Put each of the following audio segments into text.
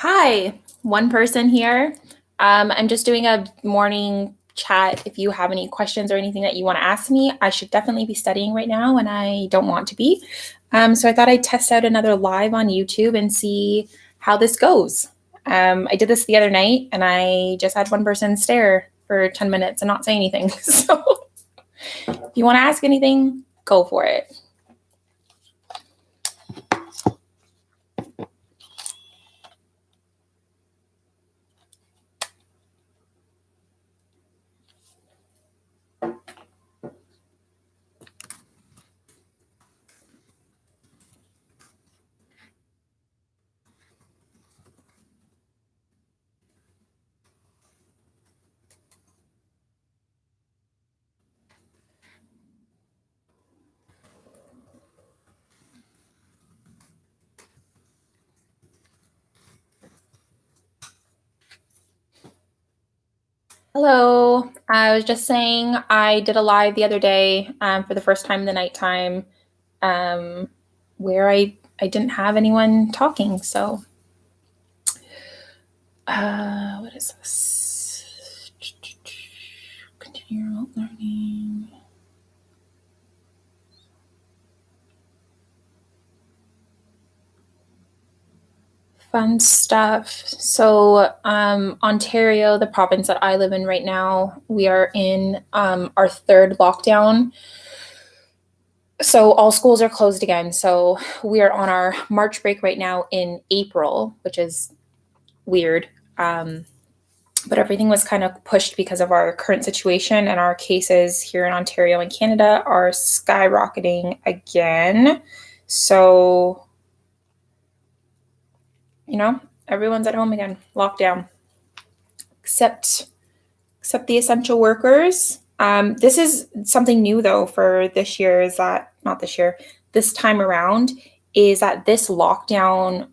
Hi, one person here. I'm just doing a morning chat. If you have any questions or anything that you want to ask me, I should definitely be studying right now, and I don't want to be. So I thought I'd test out another live on YouTube and see how this goes. I did this the other night, and I just had one person stare for 10 minutes and not say anything. So if you want to ask anything, go for it. Hello. I was just saying I did a live the other day for the first time in the nighttime where I didn't have anyone talking. So, what is this? Continue remote learning. Fun stuff. So, Ontario, the province that I live in right now, we are in our third lockdown. So all schools are closed again. So we are on our March break right now in April, which is weird. But everything was kind of pushed because of our current situation, and our cases here in Ontario and Canada are skyrocketing again. So, everyone's at home again, lockdown, except the essential workers. This is something new though for this year. Is that not this year? This time around is that this lockdown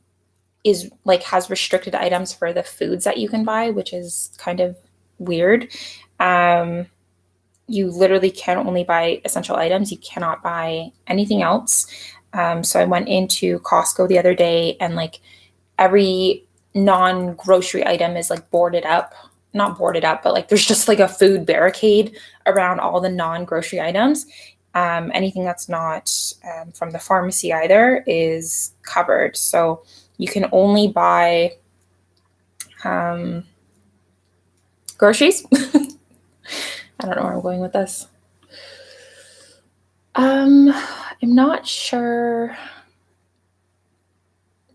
is like has restricted items for the foods that you can buy, which is kind of weird. You literally can only buy essential items. You cannot buy anything else. So I went into Costco the other day, and like every non-grocery item is like boarded up. Not boarded up, but like there's just like a food barricade around all the non-grocery items. Anything that's not from the pharmacy either is covered. So you can only buy groceries. I don't know where I'm going with this. I'm not sure.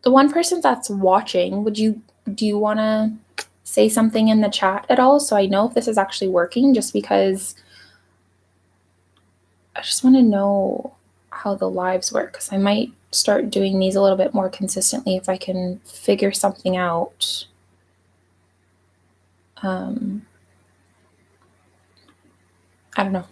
The one person that's watching, do you want to say something in the chat at all so I know if this is actually working, just because I just want to know how the lives work, because I might start doing these a little bit more consistently if I can figure something out. I don't know.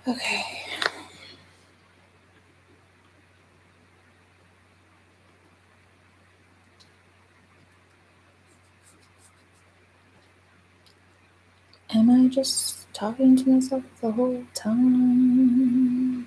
Okay. Am I just talking to myself the whole time?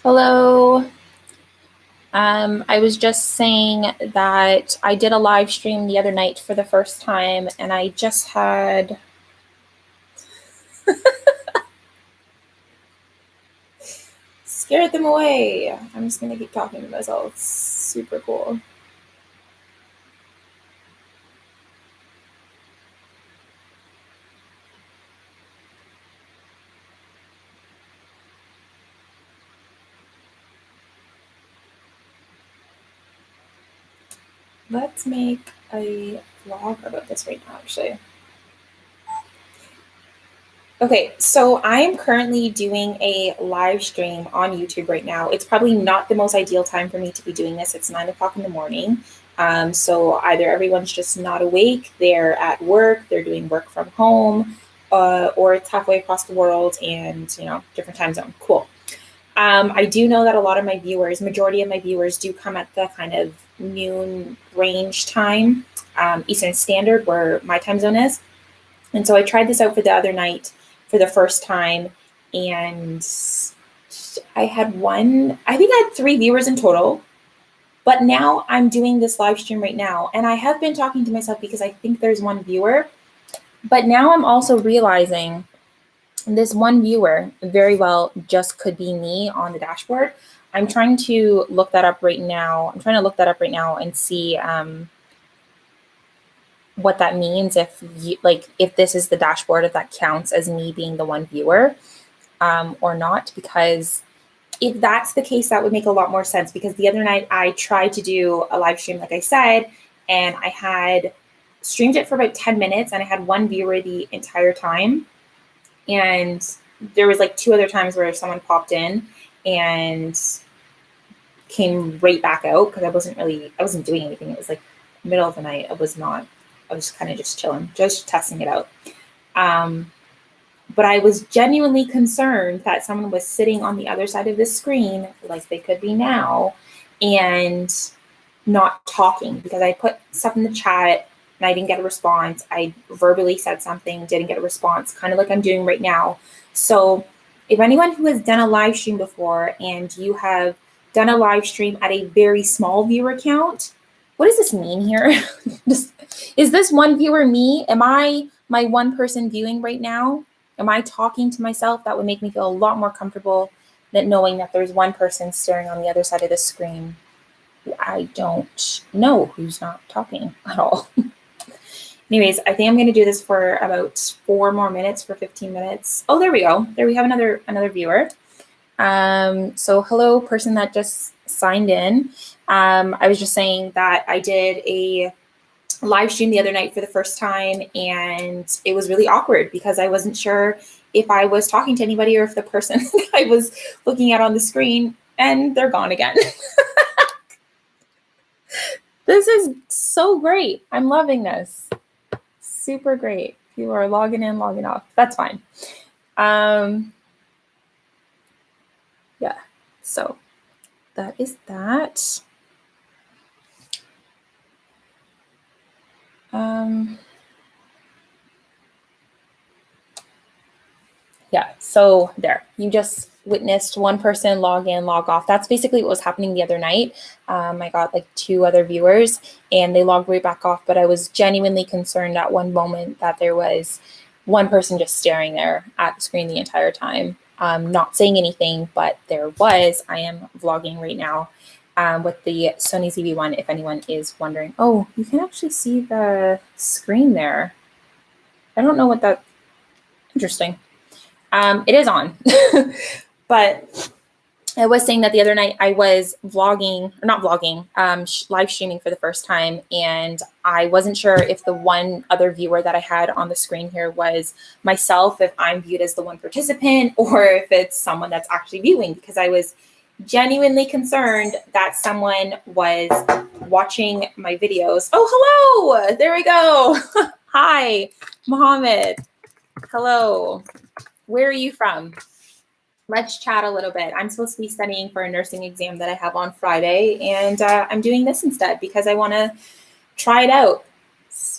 Hello. I was just saying that I did a live stream the other night for the first time, and I just had scared them away. I'm just gonna keep talking to myself. It's super cool. Let's make a vlog about this right now, actually. Okay, so I am currently doing a live stream on YouTube right now. It's probably not the most ideal time for me to be doing this. It's 9 o'clock in the morning. So either everyone's just not awake, they're at work, they're doing work from home, or it's halfway across the world and, different time zone. Cool. I do know that a lot of my viewers, majority of my viewers do come at the kind of noon range time, Eastern Standard, where my time zone is. And so I tried this out for the other night for the first time, and I had I think I had 3 viewers in total. But now I'm doing this live stream right now, and I have been talking to myself because I think there's 1 viewer. But now I'm also realizing this 1 viewer very well just could be me on the dashboard. I'm trying to look that up right now. And see what that means, if this is the dashboard, if that counts as me being the 1 viewer, or not. Because if that's the case, that would make a lot more sense, because the other night I tried to do a live stream, like I said, and I had streamed it for about 10 minutes and I had 1 viewer the entire time. And there was like 2 other times where someone popped in and came right back out, because I wasn't doing anything. It was like middle of the night. I was kind of just chilling, just testing it out. But I was genuinely concerned that someone was sitting on the other side of the screen, like they could be now, and not talking, because I put stuff in the chat and I didn't get a response. I verbally said something, didn't get a response, kind of like I'm doing right now. So if anyone who has done a live stream before and you have done a live stream at a very small viewer count, what does this mean here? Is this one viewer me? Am I my one person viewing right now? Am I talking to myself? That would make me feel a lot more comfortable than knowing that there's one person staring on the other side of the screen. I don't know who's not talking at all. Anyways, I think I'm going to do this for about 4 more minutes, for 15 minutes. Oh, there we go. There we have another viewer. So hello, person that just signed in. I was just saying that I did a live stream the other night for the first time, and it was really awkward because I wasn't sure if I was talking to anybody or if the person I was looking at on the screen, and they're gone again. This is so great. I'm loving this. Super great. People are logging in, logging off. That's fine. Yeah, so that is that. Yeah, so there, you just witnessed one person log in, log off. That's basically what was happening the other night. I got like 2 other viewers and they logged right back off, but I was genuinely concerned at one moment that there was one person just staring there at the screen the entire time, not saying anything, but there was. I am vlogging right now with the Sony ZV-1, if anyone is wondering. Oh, you can actually see the screen there. I don't know what that, interesting. It is on, but I was saying that the other night I was vlogging, or not vlogging, live streaming for the first time, and I wasn't sure if the one other viewer that I had on the screen here was myself, if I'm viewed as the one participant, or if it's someone that's actually viewing, because I was genuinely concerned that someone was watching my videos. Oh, hello, there we go. Hi, Mohammed. Hello. Where are you from? Let's chat a little bit. I'm supposed to be studying for a nursing exam that I have on Friday, and I'm doing this instead because I want to try it out,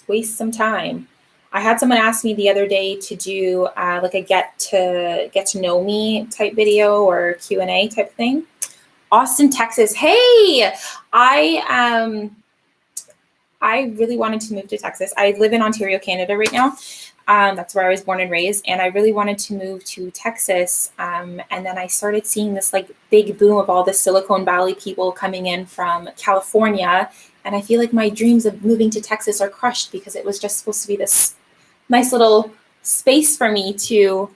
waste some time. I had someone ask me the other day to do like a get to know me type video or Q&A type thing. Austin, Texas. Hey, I really wanted to move to Texas. I live in Ontario, Canada right now. That's where I was born and raised, and I really wanted to move to Texas. And then I started seeing this like big boom of all the Silicon Valley people coming in from California. And I feel like my dreams of moving to Texas are crushed because it was just supposed to be this nice little space for me to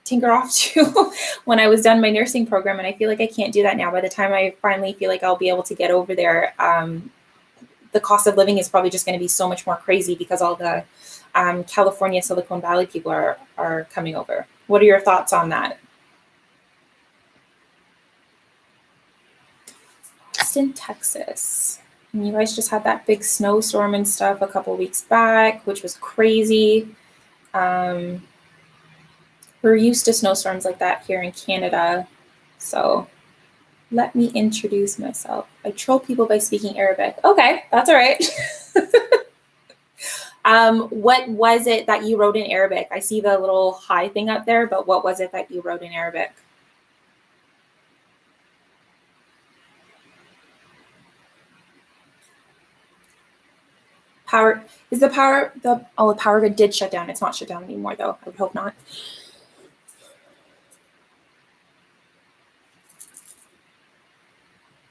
tinker off to when I was done my nursing program. And I feel like I can't do that now. By the time I finally feel like I'll be able to get over there, the cost of living is probably just going to be so much more crazy because all the California, Silicon Valley people are coming over. What are your thoughts on that? Austin, Texas. And you guys just had that big snowstorm and stuff a couple weeks back, which was crazy. We're used to snowstorms like that here in Canada. So let me introduce myself. I troll people by speaking Arabic. Okay, that's all right. What was it that you wrote in Arabic? I see the little hi thing up there, but what was it that you wrote in Arabic? Power, is the power, the power grid did shut down. It's not shut down anymore though. I would hope not.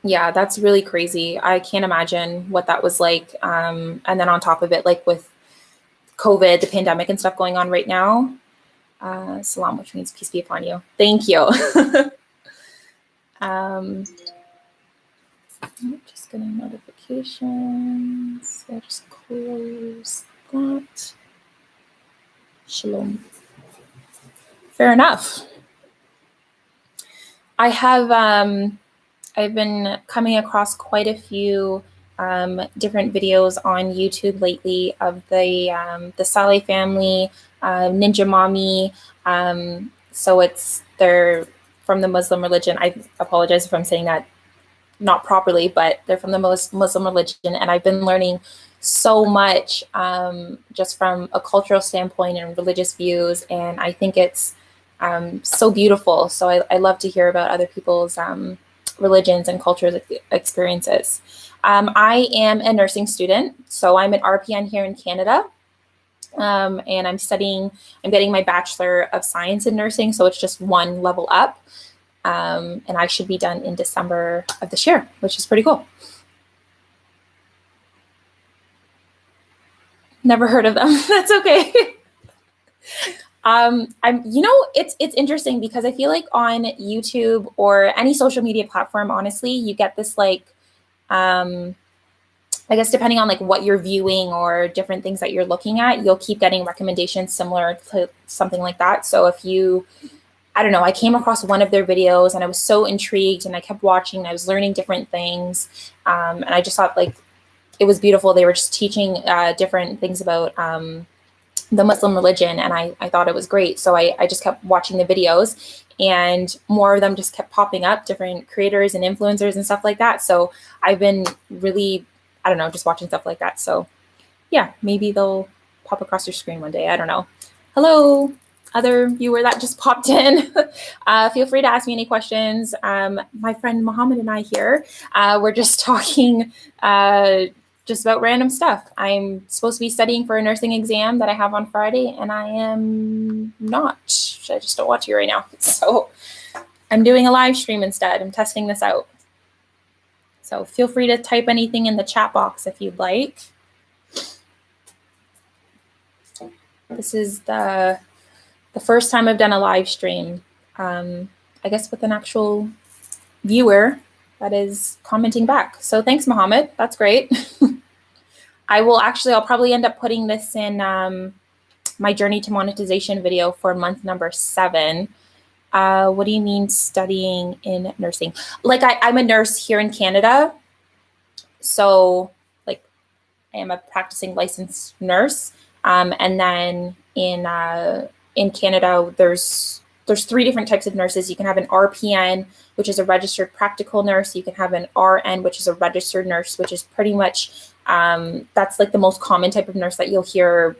Yeah, that's really crazy. I can't imagine what that was like. And then on top of it, like with COVID, the pandemic and stuff going on right now. Salam, which means peace be upon you. Thank you. Just getting notifications. I'll just close that. Shalom. Fair enough. I have I've been coming across quite a few different videos on YouTube lately of the Saleh family, Ninja Mommy. So they're from the Muslim religion. I apologize if I'm saying that not properly, but they're from the Muslim religion, and I've been learning so much, just from a cultural standpoint and religious views. And I think it's so beautiful. So I love to hear about other people's religions and cultures experiences. I am a nursing student, so I'm an RPN here in Canada. And I'm getting my Bachelor of Science in Nursing, so it's just one level up. And I should be done in December of this year, which is pretty cool. Never heard of them. That's okay. It's interesting because I feel like on YouTube or any social media platform, honestly, you get this like, I guess depending on like what you're viewing or different things that you're looking at, you'll keep getting recommendations similar to something like that. So if you, I don't know, I came across one of their videos and I was so intrigued and I kept watching and I was learning different things. And I just thought like it was beautiful. They were just teaching different things about the Muslim religion, and I thought it was great. So I just kept watching the videos, and more of them just kept popping up, different creators and influencers and stuff like that. So I've been really, I don't know, just watching stuff like that. So yeah, maybe they'll pop across your screen one day. I don't know. Hello, other viewer that just popped in. Feel free to ask me any questions. My friend Mohammed and I here, we're just talking just about random stuff. I'm supposed to be studying for a nursing exam that I have on Friday, and I am not. I just don't want to right now. So I'm doing a live stream instead. I'm testing this out. So feel free to type anything in the chat box if you'd like. This is the first time I've done a live stream, I guess with an actual viewer that is commenting back. So thanks, Mohammed. That's great. I'll probably end up putting this in my journey to monetization video for month number 7. What do you mean studying in nursing? Like I'm a nurse here in Canada. So like I am a practicing licensed nurse. And then in Canada, there's 3 different types of nurses. You can have an RPN, which is a registered practical nurse. You can have an RN, which is a registered nurse, which is pretty much, that's like the most common type of nurse that you'll hear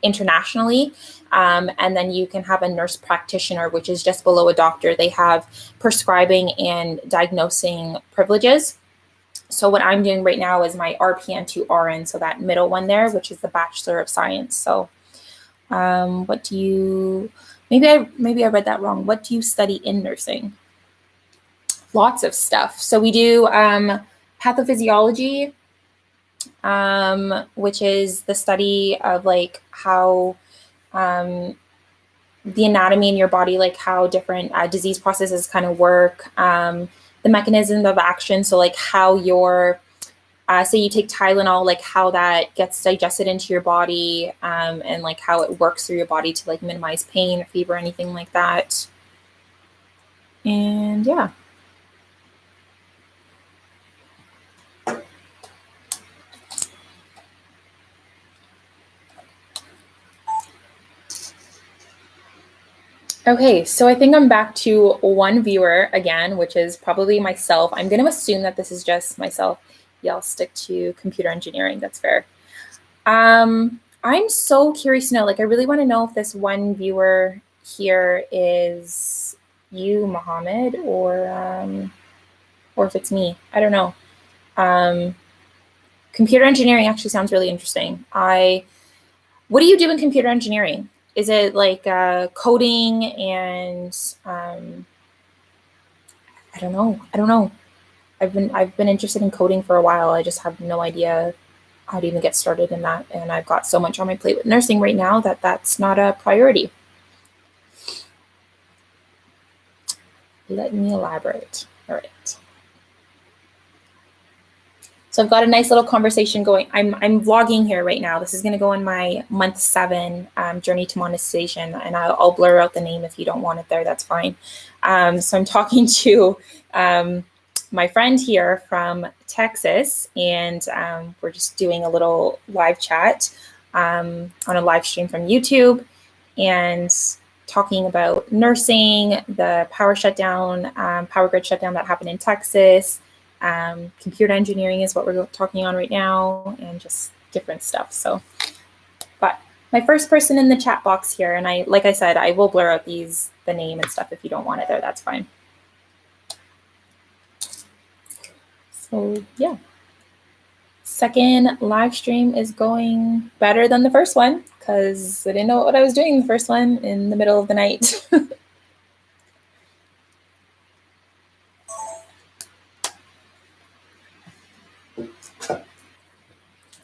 internationally. And then you can have a nurse practitioner, which is just below a doctor. They have prescribing and diagnosing privileges. So what I'm doing right now is my RPN to RN, so that middle one there, which is the Bachelor of Science. So what do you, maybe I read that wrong. What do you study in nursing? Lots of stuff. So we do pathophysiology, which is the study of like how the anatomy in your body, like how different disease processes kind of work, the mechanism of action. So like how your, say you take Tylenol, like how that gets digested into your body, and like how it works through your body to like minimize pain, fever, anything like that. And yeah. Okay, so I think I'm back to one viewer again, which is probably myself. I'm going to assume that this is just myself. Yeah, I'll stick to computer engineering. That's fair. I'm so curious to know, like, I really want to know if this one viewer here is you, Mohammed, or if it's me. I don't know. Computer engineering actually sounds really interesting. What do you do in computer engineering? Is it like coding and I don't know. I've been interested in coding for a while. I just have no idea how to even get started in that. And I've got so much on my plate with nursing right now that that's not a priority. Let me elaborate. All right. So I've got a nice little conversation going. I'm vlogging here right now. This is going to go in my month 7 journey to monetization, and I'll blur out the name if you don't want it there. That's fine. So I'm talking to my friend here from Texas, and we're just doing a little live chat on a live stream from YouTube, and talking about nursing, the power shutdown, power grid shutdown that happened in Texas. Computer engineering is what we're talking on right now, and just different stuff. So, but my first person in the chat box here, and like I said, I will blur out the name and stuff if you don't want it there, that's fine. So yeah. Second live stream is going better than the first one because I didn't know what I was doing the first one in the middle of the night.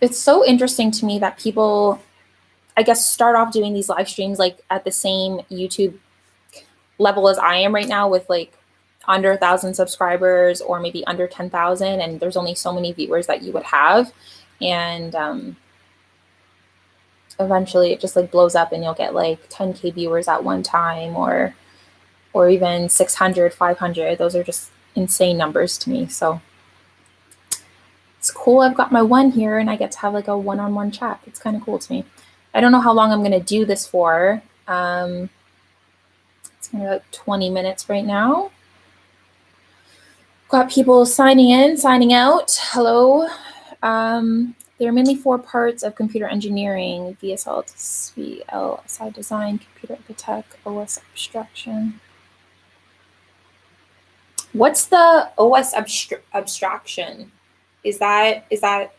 It's so interesting to me that people, I guess, start off doing these live streams like at the same YouTube level as I am right now with like under 1,000 subscribers or maybe under 10,000, and there's only so many viewers that you would have, and eventually it just like blows up and you'll get like 10K viewers at one time, or even 600, 500. Those are just insane numbers to me. So it's cool. I've got my one here and I get to have like a one-on-one chat. It's kind of cool to me. I don't know how long I'm going to do this for. It's going to be about 20 minutes right now. Got people signing in, signing out. Hello. There are mainly 4 parts of computer engineering: VSL, VLSI design, computer architect, OS abstraction. What's the OS abstraction? Is that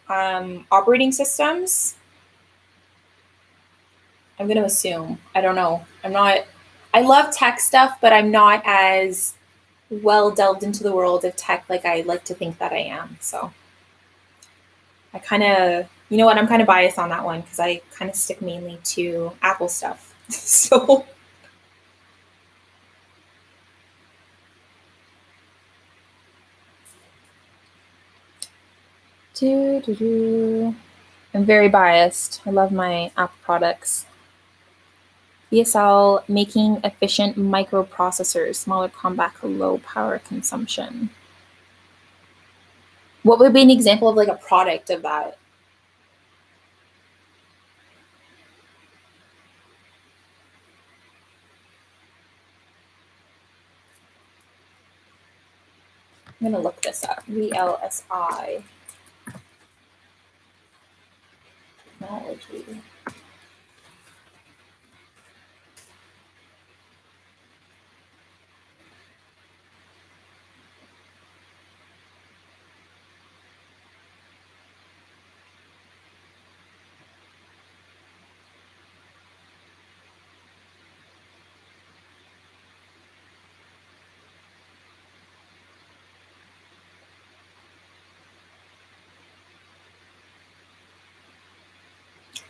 operating systems? I'm going to assume. I don't know. I love tech stuff, but I'm not as well delved into the world of tech like I like to think that I am. So I kind of, you know what, I'm kind of biased on that one because I kind of stick mainly to Apple stuff. So I'm very biased. I love my Apple products. VSL, making efficient microprocessors, smaller, compact, low power consumption. What would be an example of like a product of that? I'm going to look this up. VLSI. Technology.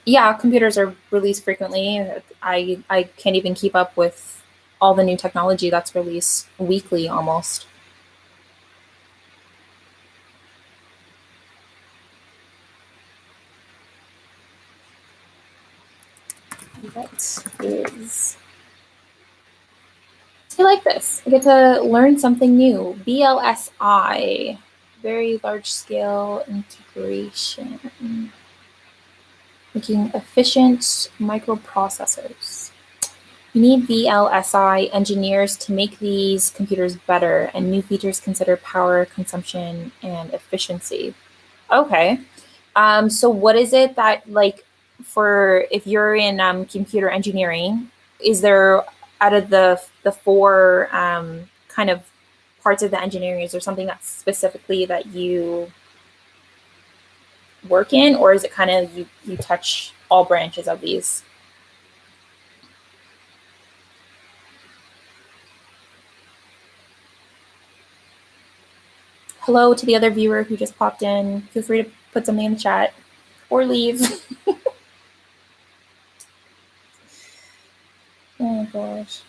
Yeah, computers are released frequently. I can't even keep up with all the new technology that's released weekly almost. What is... I like this. I get to learn something new. VLSI, very large scale integration. Making efficient microprocessors. You need VLSI engineers to make these computers better, and new features consider power consumption and efficiency. Okay. So what is it that, like, for if you're in computer engineering, is there, out of the 4 kind of parts of the engineering, is there something that's specifically that you work in, or is it kind of you touch all branches of these? Hello to the other viewer who just popped in. Feel free to put something in the chat or leave. Oh gosh.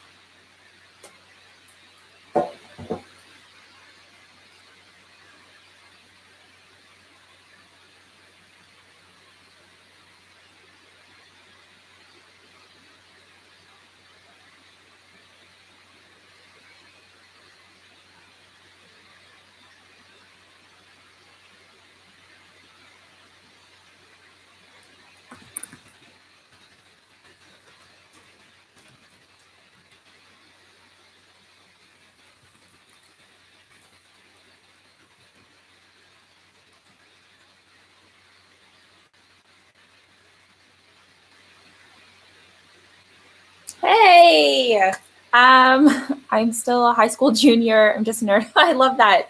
Hey, I'm still a high school junior. I'm just a nerd. I love that.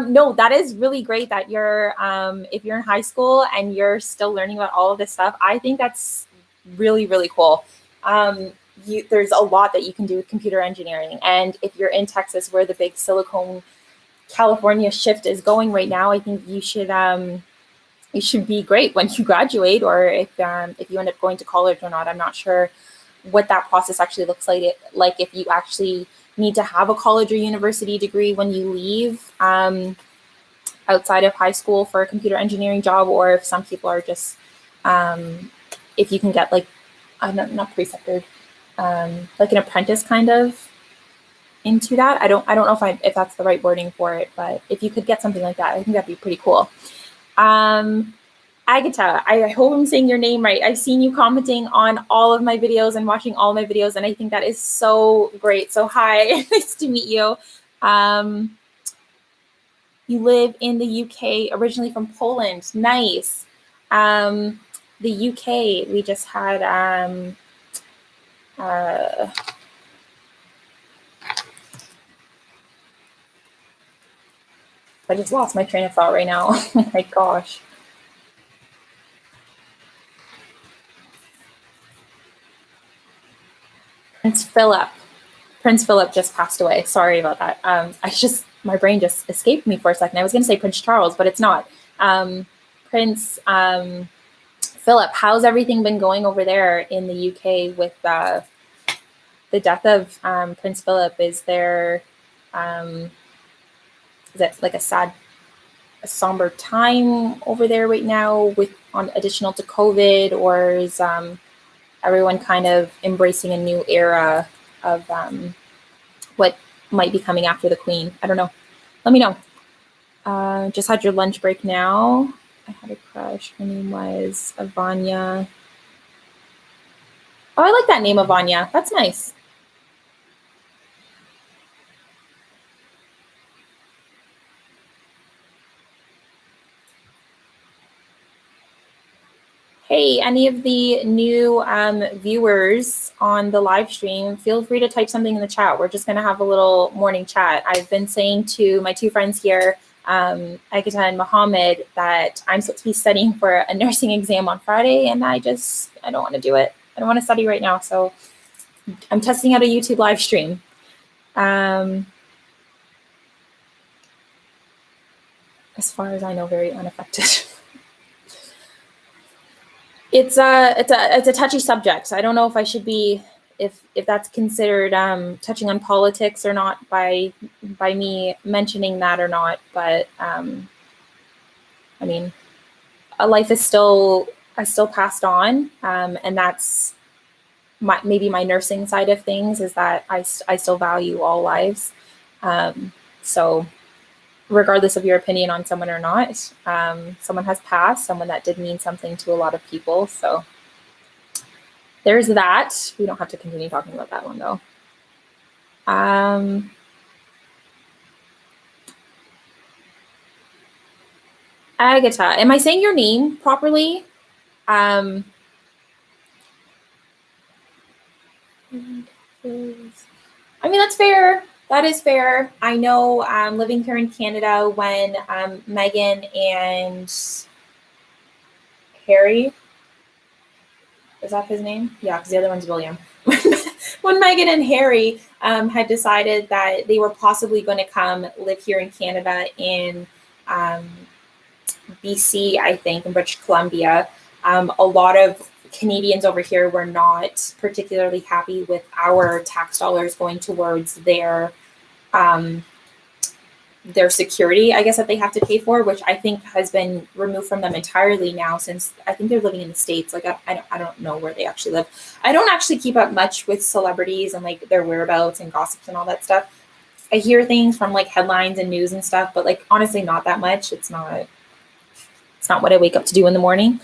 No, that is really great that you're, if you're in high school and you're still learning about all of this stuff, I think that's really, really cool. There's a lot that you can do with computer engineering. And if you're in Texas, where the big Silicon California shift is going right now, I think you should be great when you graduate, or if you end up going to college or not. I'm not sure what that process actually looks like if you actually need to have a college or university degree when you leave outside of high school for a computer engineering job, or if some people are just if you can get like not preceptored, like an apprentice kind of into that. I don't know if that's the right wording for it, but if you could get something like that, I think that'd be pretty cool. Agatha, I hope I'm saying your name right. I've seen you commenting on all of my videos and watching all my videos, and I think that is so great. So hi, nice to meet you. You live in the UK, originally from Poland. Nice. The UK, we just had I just lost my train of thought right now. Oh my gosh. Prince Philip just passed away. Sorry about that. My brain just escaped me for a second. I was going to say Prince Charles, but it's not. Prince Philip, how's everything been going over there in the UK with the death of Prince Philip? Is there, is it like a somber time over there right now on additional to COVID, or is everyone kind of embracing a new era of what might be coming after the Queen? I don't know. Let me know. Just had your lunch break now. I had a crush. Her name was Avanya. Oh, I like that name, Avanya. That's nice. Hey, any of the new viewers on the live stream, feel free to type something in the chat. We're just going to have a little morning chat. I've been saying to my two friends here, Agatha and Mohammed, that I'm supposed to be studying for a nursing exam on Friday, and I don't want to do it. I don't want to study right now, so I'm testing out a YouTube live stream. As far as I know, very unaffected. It's a touchy subject. So I don't know if I should be, if that's considered touching on politics or not by me mentioning that or not. But I mean, a life is still passed on, and that's maybe my nursing side of things, is that I still value all lives. So regardless of your opinion on someone or not, someone has passed, someone that did mean something to a lot of people. So there's that. We don't have to continue talking about that one though. Agatha, am I saying your name properly? I mean, that's fair. That is fair. I know living here in Canada, when Megan and Harry, is that his name? Yeah, because the other one's William. When Megan and Harry had decided that they were possibly going to come live here in Canada in BC, I think, in British Columbia, a lot of Canadians over here were not particularly happy with our tax dollars going towards their security, I guess, that they have to pay for, which I think has been removed from them entirely now, since I think they're living in the States. Like, I don't know where they actually live. I don't actually keep up much with celebrities and like their whereabouts and gossips and all that stuff. I hear things from like headlines and news and stuff, but like honestly, not that much. It's not what I wake up to do in the morning.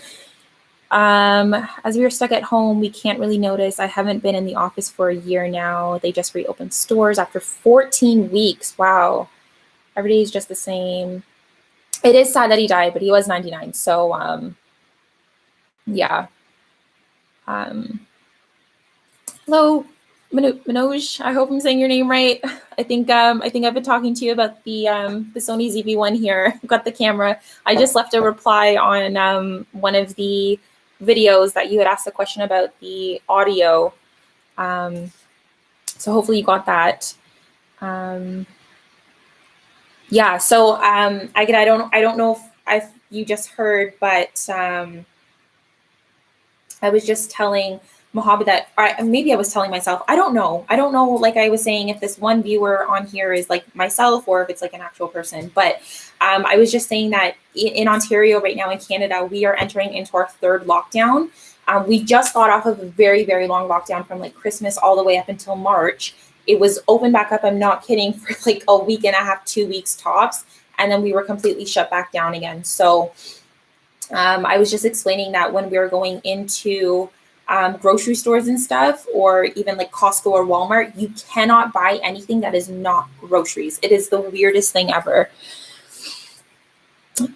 As we were stuck at home, we can't really notice. I haven't been in the office for a year now. They just reopened stores after 14 weeks. Wow. Every day is just the same. It is sad that he died, but he was 99. So, yeah. Hello. Manoj, I hope I'm saying your name right. I think I've been talking to you about the Sony ZV-1 here. I've got the camera. I just left a reply on one of the videos that you had asked a question about the audio. So hopefully you got that. Yeah. So I don't know if you just heard, but I was just telling Mohammed that, maybe I was telling myself, I don't know. Like I was saying, if this one viewer on here is like myself or if it's like an actual person. But I was just saying that in Ontario right now in Canada, we are entering into our third lockdown. We just got off of a very, very long lockdown from like Christmas all the way up until March. It was open back up, I'm not kidding, for like a week and a half, 2 weeks tops. And then we were completely shut back down again. So I was just explaining that when we were going into grocery stores and stuff, or even like Costco or Walmart, you cannot buy anything that is not groceries. It is the weirdest thing ever.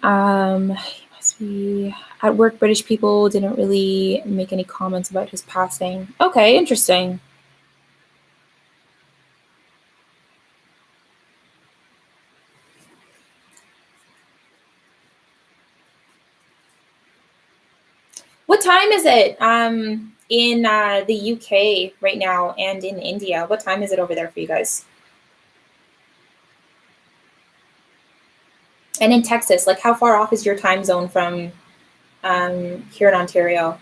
Must be at work. British people didn't really make any comments about his passing. Okay, interesting. What time is it in the UK right now and in India? What time is it over there for you guys? And in Texas, like how far off is your time zone from here in Ontario?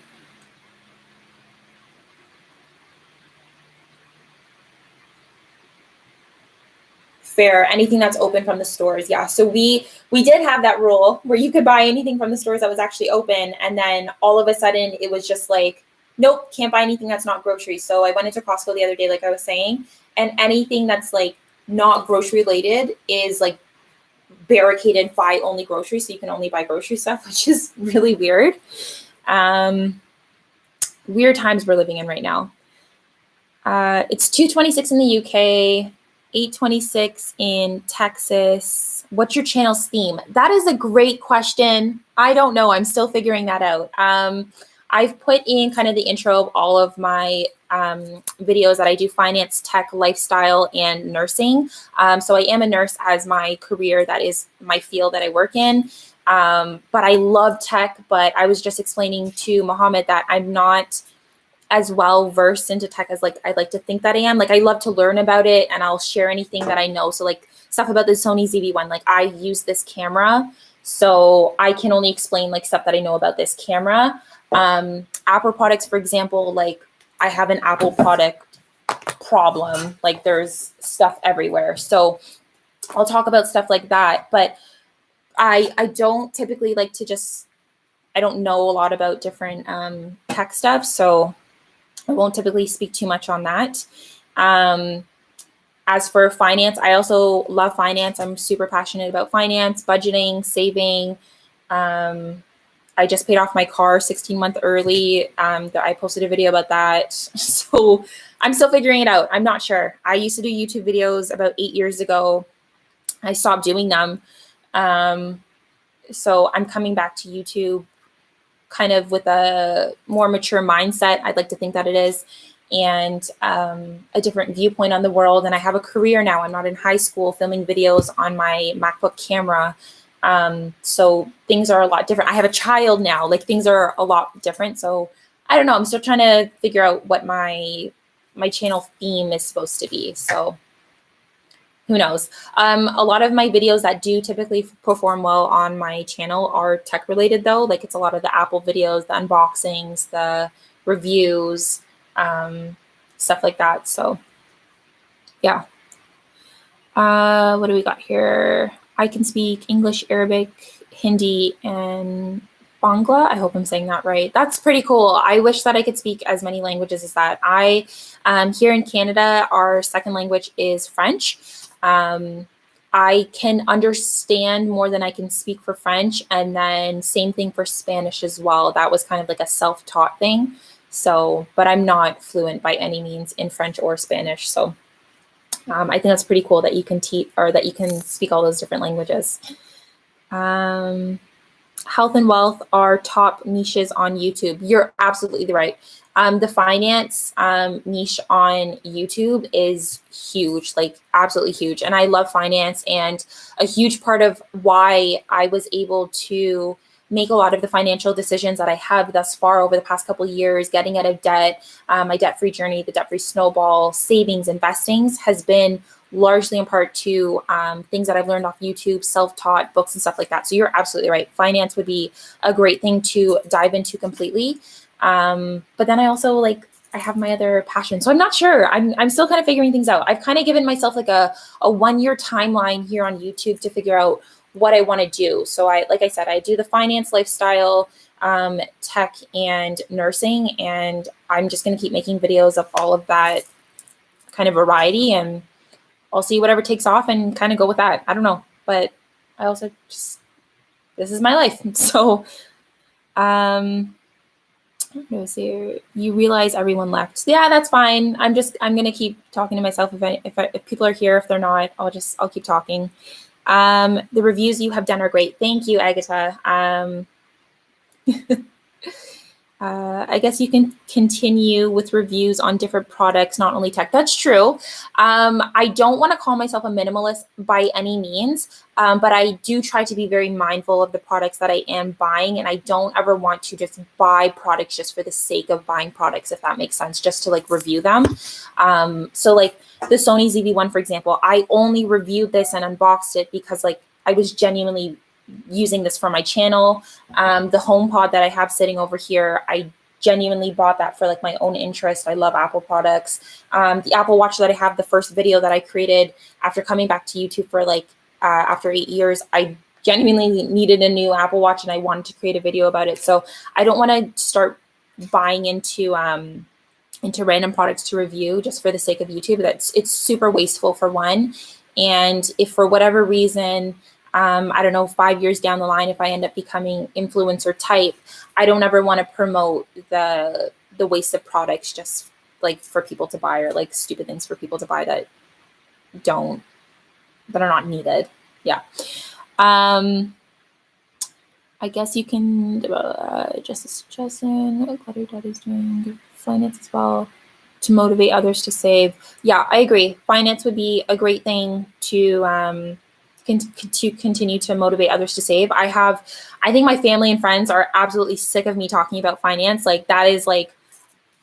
Fair. Anything that's open from the stores. Yeah. So we did have that rule where you could buy anything from the stores that was actually open. And then all of a sudden it was just like, nope, can't buy anything that's not groceries. So I went into Costco the other day, like I was saying, and anything that's like not grocery related is like barricaded by only groceries. So you can only buy grocery stuff, which is really weird. Weird times we're living in right now. It's 2:26 in the UK, 8:26 in Texas. What's your channel's theme? That is a great question. I don't know. I'm still figuring that out. I've put in kind of the intro of all of my videos that I do: finance, tech, lifestyle, and nursing. So I am a nurse as my career. That is my field that I work in. But I love tech. But I was just explaining to Mohammed that I'm not as well versed into tech as like I'd like to think that I am. Like I love to learn about it and I'll share anything that I know. So like stuff about the Sony ZV-1, like I use this camera, so I can only explain like stuff that I know about this camera. Apple products, for example, like I have an Apple product problem. Like there's stuff everywhere. So I'll talk about stuff like that. But I don't typically like to just, I don't know a lot about different tech stuff. So I won't typically speak too much on that. As for finance, I also love finance. I'm super passionate about finance, budgeting, saving. I just paid off my car 16-month early. I posted a video about that. So I'm still figuring it out. I'm not sure. I used to do YouTube videos about 8 years ago. I stopped doing them. So I'm coming back to YouTube kind of with a more mature mindset. I'd like to think that it is, and a different viewpoint on the world. And I have a career now. I'm not in high school filming videos on my MacBook camera. So things are a lot different. I have a child now, like things are a lot different. So I don't know. I'm still trying to figure out what my channel theme is supposed to be. So who knows? A lot of my videos that do typically perform well on my channel are tech related though. Like it's a lot of the Apple videos, the unboxings, the reviews, stuff like that. So yeah. What do we got here? I can speak English, Arabic, Hindi, and Bangla. I hope I'm saying that right. That's pretty cool. I wish that I could speak as many languages as that. Here in Canada, our second language is French. I can understand more than I can speak for French, and then same thing for Spanish as well. That was kind of like a self-taught thing. So, but I'm not fluent by any means in French or Spanish. So I think that's pretty cool that you can teach or that you can speak all those different languages. health and wealth are top niches on YouTube. You're absolutely right. The finance niche on YouTube is huge, like absolutely huge. And I love finance. And a huge part of why I was able to make a lot of the financial decisions that I have thus far over the past couple of years, getting out of debt, my debt-free journey, the debt-free snowball, savings, investings has been largely in part to things that I've learned off YouTube, self-taught books and stuff like that. So you're absolutely right. Finance would be a great thing to dive into completely. But then I also I have my other passion. So I'm not sure. I'm still kind of figuring things out. I've kind of given myself like a 1-year timeline here on YouTube to figure out what I want to do. So like I said, I do the finance, lifestyle, tech, and nursing. And I'm just going to keep making videos of all of that kind of variety, and I'll see whatever takes off and kind of go with that. I don't know, but I also just, this is my life. So, see, you realize everyone left. Yeah, that's fine. I'm going to keep talking to myself. If people are here, if they're not, I'll keep talking. The reviews you have done are great. Thank you, Agatha. I guess you can continue with reviews on different products, not only tech. That's true. I don't want to call myself a minimalist by any means, but I do try to be very mindful of the products that I am buying, and I don't ever want to just buy products just for the sake of buying products, if that makes sense, just to review them. So the Sony ZV-1, for example, I only reviewed this and unboxed it because I was genuinely using this for my channel. The HomePod that I have sitting over here, I genuinely bought that for my own interest. I love Apple products. The Apple Watch that I have, the first video that I created after coming back to YouTube for after 8 years, I genuinely needed a new Apple Watch and I wanted to create a video about it. So I don't want to start buying into random products to review just for the sake of YouTube. It's super wasteful, for one. And if for whatever reason, I don't know, 5 years down the line, if I end up becoming influencer type, I don't ever want to promote the waste of products just for people to buy, or stupid things for people to buy that are not needed. Yeah. I guess you can, Justice Justin, Clutter Dad is doing finance as well to motivate others to save. Yeah, I agree. Finance would be a great thing to continue to motivate others to save. I think my family and friends are absolutely sick of me talking about finance. That is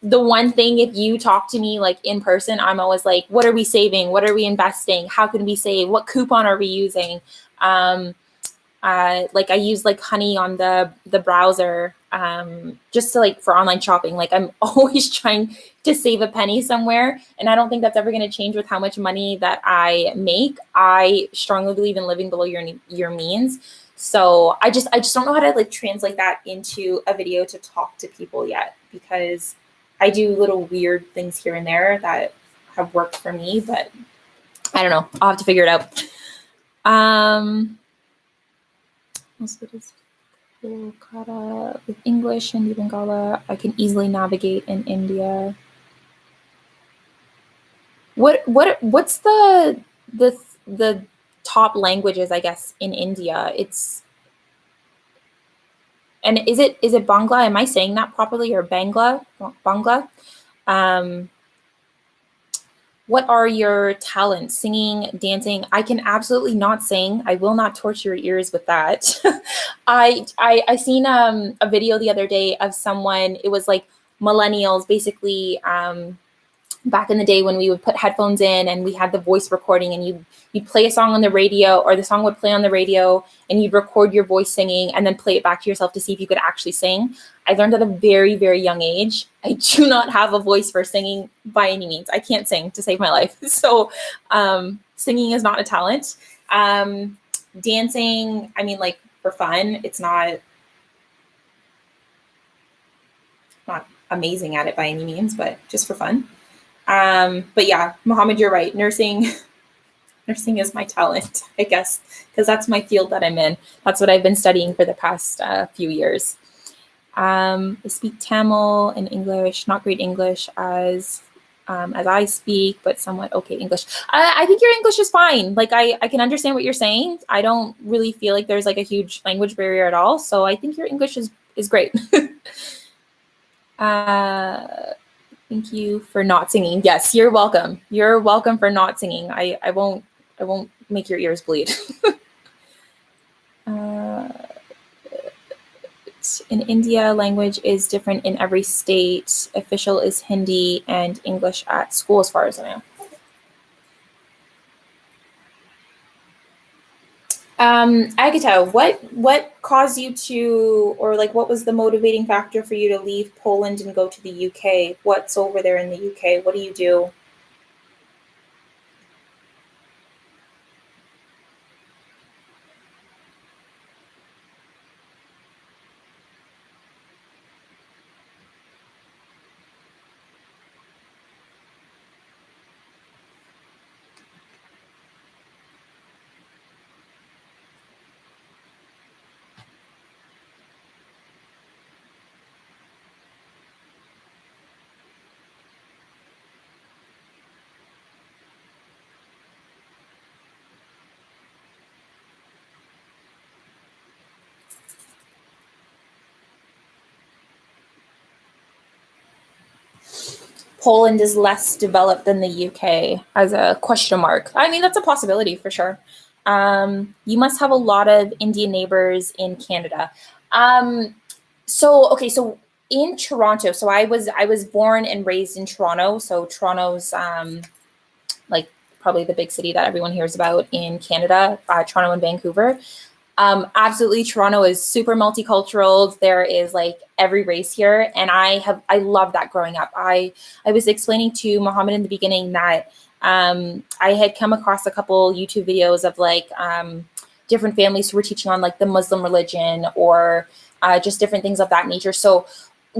the one thing, if you talk to me in person, I'm always what are we saving? What are we investing? How can we save? What coupon are we using? I use Honey on the browser, just to for online shopping. I'm always trying to save a penny somewhere, and I don't think that's ever going to change with how much money that I make. I strongly believe in living below your means. So I just don't know how to translate that into a video to talk to people yet, because I do little weird things here and there that have worked for me, but I don't know. I'll have to figure it out. With English and Livingala, I can easily navigate in India. What's the top languages, I guess, in India? Is it Bangla? Am I saying that properly, or Bangla? What are your talents? Singing, dancing? I can absolutely not sing. I will not torture your ears with that. I seen a video the other day of someone. It was millennials, basically, back in the day when we would put headphones in and we had the voice recording, and you'd play a song on the radio, or the song would play on the radio, and you'd record your voice singing and then play it back to yourself to see if you could actually sing. I learned at a very, very young age. I do not have a voice for singing by any means. I can't sing to save my life. So singing is not a talent. Dancing, I mean, for fun, it's not amazing at it by any means, but just for fun. But yeah, Mohammed, you're right. Nursing is my talent, I guess, because that's my field that I'm in. That's what I've been studying for the past few years. I speak Tamil and English, not great English, as as I speak, but somewhat okay English. I think your English is fine. Like I can understand what you're saying. I don't really feel like there's like a huge language barrier at all. So I think your English is great. Thank you for not singing. Yes, you're welcome. You're welcome for not singing. I won't make your ears bleed. In India, language is different in every state. Official is Hindi and English at school, as far as I know. Agatha, what caused you to, or like, what was the motivating factor for you to leave Poland and go to the UK? What's over there in the UK? What do you do? Poland is less developed than the UK as a question mark. I mean, that's a possibility for sure. You must have a lot of Indian neighbors in Canada. So in Toronto, so I was born and raised in Toronto. So Toronto's like probably the big city that everyone hears about in Canada, Toronto and Vancouver. Absolutely, Toronto is super multicultural. There is like every race here, and I love that growing up. I was explaining to Mohammed in the beginning that I had come across a couple YouTube videos of like different families who were teaching on like the Muslim religion or just different things of that nature. So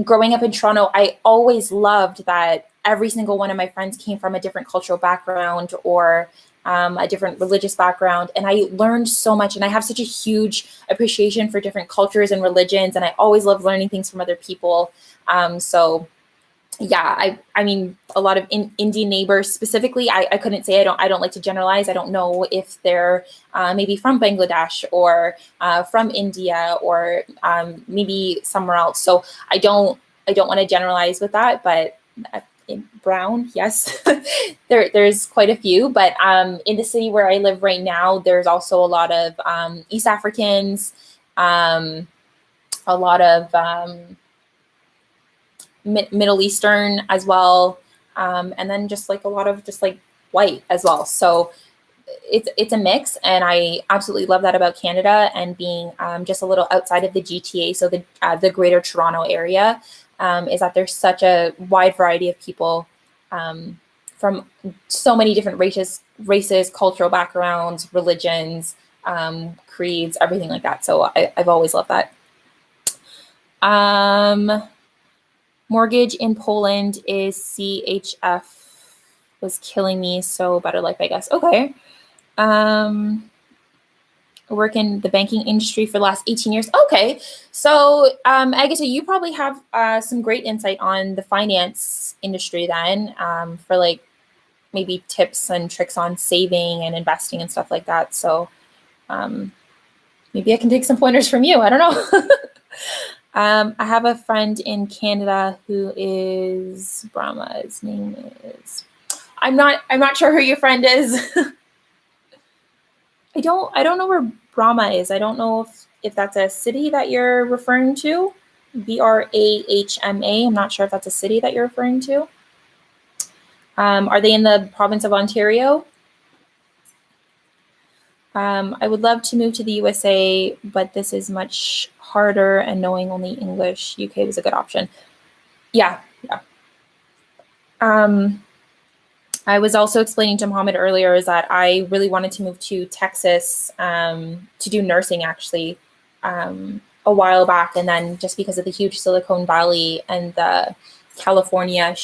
growing up in Toronto, I always loved that every single one of my friends came from a different cultural background or a different religious background. And I learned so much, and I have such a huge appreciation for different cultures and religions. And I always love learning things from other people. So yeah, I mean, a lot of Indian neighbors specifically, I couldn't say, I don't like to generalize. I don't know if they're maybe from Bangladesh or from India or maybe somewhere else. So I don't want to generalize with that, but in brown, yes, there's quite a few. But in the city where I live right now, there's also a lot of East Africans, a lot of Middle Eastern as well, and then just like a lot of just like white as well. So it's a mix, and I absolutely love that about Canada and being just a little outside of the GTA. So the Greater Toronto area is that there's such a wide variety of people from so many different races, cultural backgrounds, religions, creeds, everything like that. So I've always loved that. Mortgage in Poland is CHF, was killing me. So better life, I guess. Okay. Work in the banking industry for the last 18 years. Okay. So I guess you probably have some great insight on the finance industry then, for like maybe tips and tricks on saving and investing and stuff like that. So maybe I can take some pointers from you. I don't know. I have a friend in Canada who is Brahma. His name is, I'm not sure who your friend is. I don't know where Brahma is. I don't know if that's a city that you're referring to. Brahma. I'm not sure if that's a city that you're referring to. Are they in the province of Ontario? I would love to move to the USA, but this is much harder, and knowing only English, UK was a good option. Yeah. I was also explaining to Mohammed earlier is that I really wanted to move to Texas to do nursing actually a while back. And then just because of the huge Silicon Valley and the California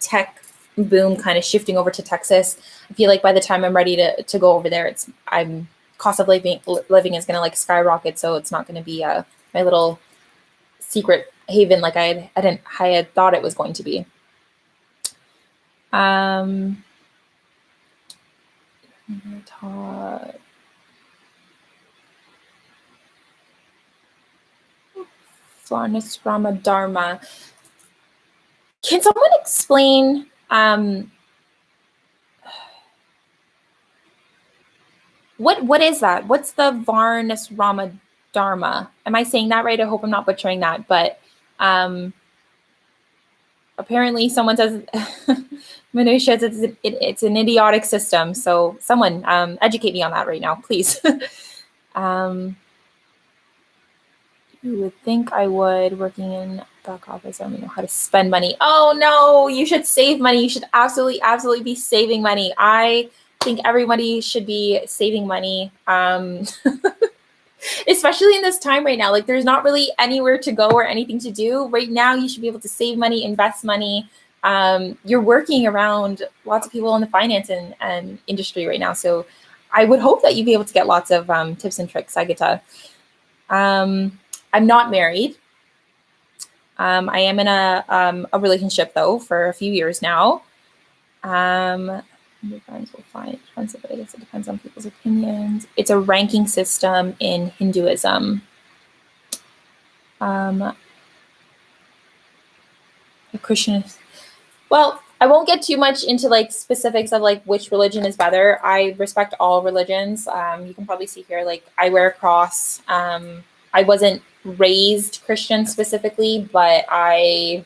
tech boom kind of shifting over to Texas, I feel like by the time I'm ready to go over there, cost of living is going to like skyrocket. So it's not going to be my little secret haven like I had thought it was going to be. Um, Varnasrama Dharma. Can someone explain what is that? What's the Varnasrama Dharma? Am I saying that right? I hope I'm not butchering that, but apparently someone says Minutia says it's an idiotic system. So someone educate me on that right now, please. You would think I would, working in back office, I don't know how to spend money. Oh no, you should save money. You should absolutely be saving money. I think everybody should be saving money. Especially in this time right now, like there's not really anywhere to go or anything to do right now. You should be able to save money, invest money. You're working around lots of people in the finance and industry right now. So I would hope that you'd be able to get lots of tips and tricks, Agata. I'm not married. I am in a relationship though for a few years now. Your friends will find expensive, but I guess it depends on people's opinions. It's a ranking system in Hinduism. A Christian. Well, I won't get too much into like specifics of like which religion is better. I respect all religions. You can probably see here, like I wear a cross. I wasn't raised Christian specifically, but I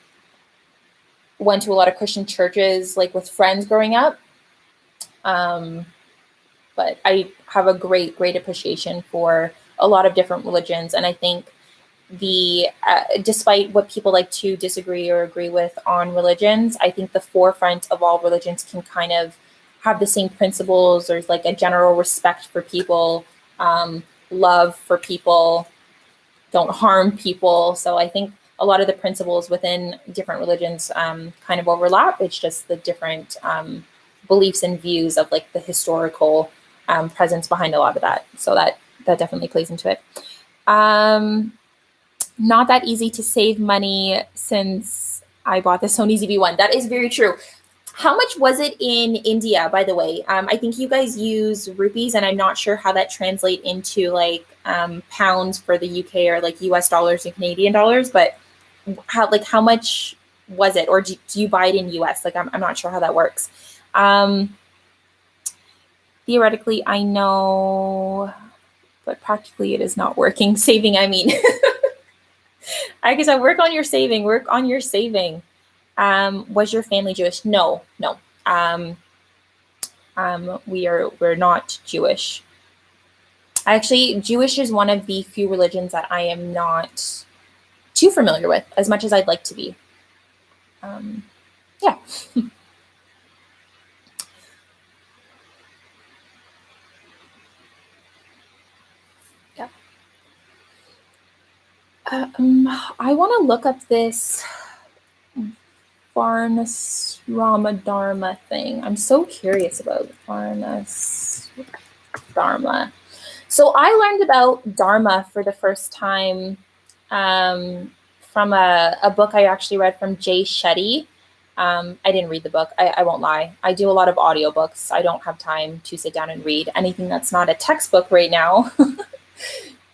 went to a lot of Christian churches like with friends growing up. But I have a great appreciation for a lot of different religions. And I think despite what people like to disagree or agree with on religions, I think the forefront of all religions can kind of have the same principles. There's like a general respect for people, love for people, don't harm people. So I think a lot of the principles within different religions kind of overlap. It's just the different beliefs and views of like the historical presence behind a lot of that. So that definitely plays into it. Not that easy to save money since I bought the Sony ZV-1. That is very true. How much was it in India, by the way? I think you guys use rupees, and I'm not sure how that translates into like pounds for the UK or like US dollars and Canadian dollars, but how much was it? Or do you buy it in US? Like, I'm not sure how that works. Theoretically, I know, but practically it is not working. Saving, I mean. I guess I work on your saving. Was your family Jewish? No. We're not Jewish. Actually, Jewish is one of the few religions that I am not too familiar with, as much as I'd like to be. Yeah. Yeah. I want to look up this Varnasrama Dharma thing. I'm so curious about Varnas Dharma. So I learned about Dharma for the first time from a book I actually read from Jay Shetty. I didn't read the book. I won't lie. I do a lot of audiobooks. I don't have time to sit down and read anything that's not a textbook right now.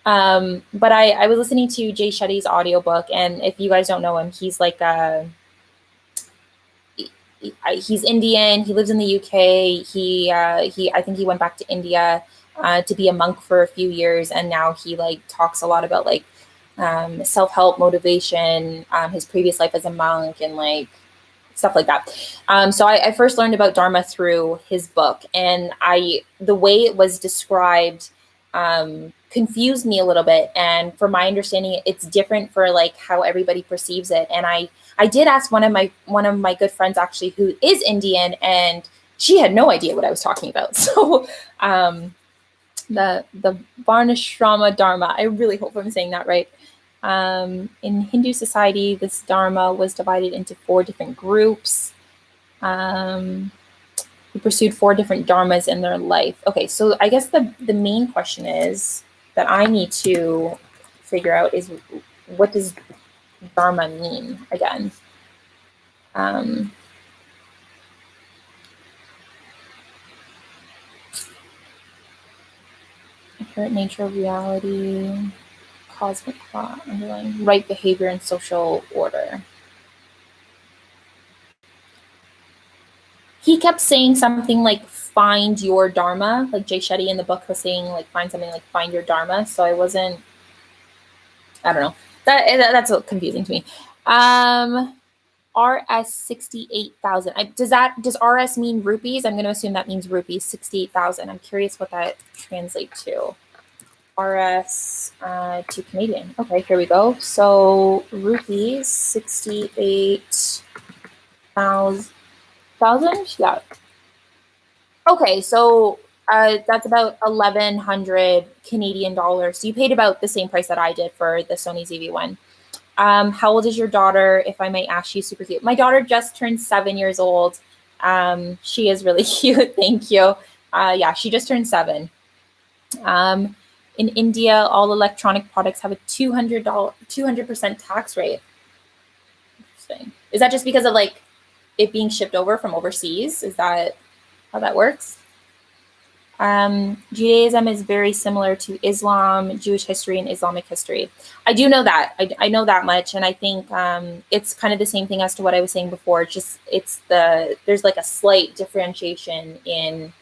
But I was listening to Jay Shetty's audiobook, and if you guys don't know him, he's like he's Indian. He lives in the UK. I think he went back to India to be a monk for a few years, and now he like talks a lot about like self-help, motivation, his previous life as a monk, and like stuff like that. So I first learned about Dharma through his book, and the way it was described confused me a little bit. And from my understanding, it's different for like how everybody perceives it. And I did ask one of my good friends actually, who is Indian, and she had no idea what I was talking about. So the Varnasrama Dharma, I really hope I'm saying that right. In Hindu society, this Dharma was divided into 4 different groups. Who pursued 4 different dharmas in their life. Okay, so I guess the main question is that I need to figure out is, what does dharma mean again? Current nature of reality, cosmic law, underlying right behavior and social order. He kept saying something like find your dharma, like Jay Shetty in the book was saying like find something like find your dharma. So I don't know. That's a little confusing to me. RS 68,000. Does RS mean rupees? I'm going to assume that means rupees. 68,000. I'm curious what that translates to. RS to Canadian. Okay, here we go. So rupees 68,000. Yeah. Okay, so that's about 1,100 Canadian dollars. So you paid about the same price that I did for the Sony ZV-1. How old is your daughter, if I may ask? She's super cute. My daughter just turned 7 years old. She is really cute. Thank you. Yeah, she just turned 7. In India, all electronic products have a 200% tax rate. Interesting. Is that just because of like it being shipped over from overseas? Is that how that works? Judaism is very similar to Islam, Jewish history, and Islamic history. I do know that. I know that much, and I think it's kind of the same thing as to what I was saying before. There's like a slight differentiation in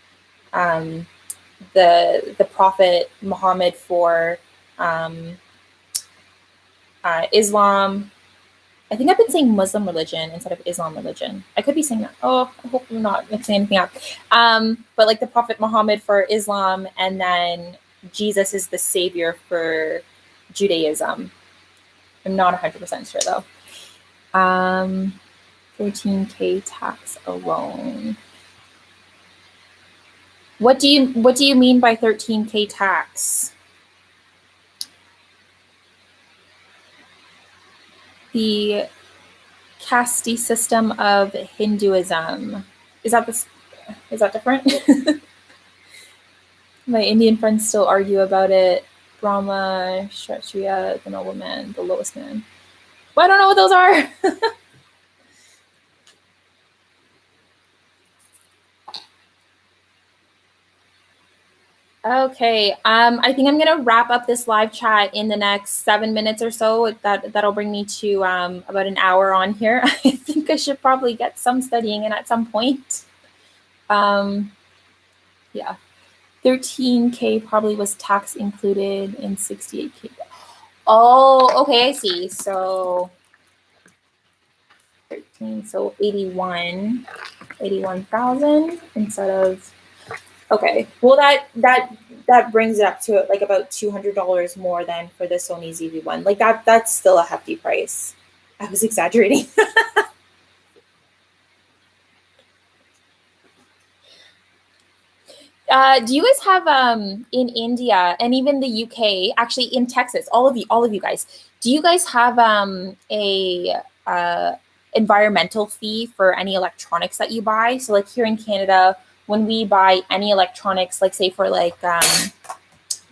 the Prophet Muhammad for Islam. I think I've been saying Muslim religion instead of Islam religion. I could be saying that. Oh, I hope I'm not mixing anything up. But like the Prophet Muhammad for Islam, and then Jesus is the savior for Judaism. I'm not 100% sure though. 13K tax alone. What do you mean by 13K tax? The caste system of Hinduism. Is that different? My Indian friends still argue about it. Brahma, Kshatriya, the nobleman, the lowest man. Well, I don't know what those are. Okay, I think I'm gonna wrap up this live chat in the next 7 minutes or so. That'll bring me to about an hour on here. I think I should probably get some studying in at some point. Yeah, 13K probably was tax included in 68K. Oh, okay, I see. So 13, so 81,000 instead of. Okay, well that brings it up to like about $200 more than for the Sony ZV-1. Like that's still a hefty price. I was exaggerating. Do you guys have in India and even the UK, actually in Texas, all of you guys, do you guys have a environmental fee for any electronics that you buy? So like here in Canada, when we buy any electronics, like say for like the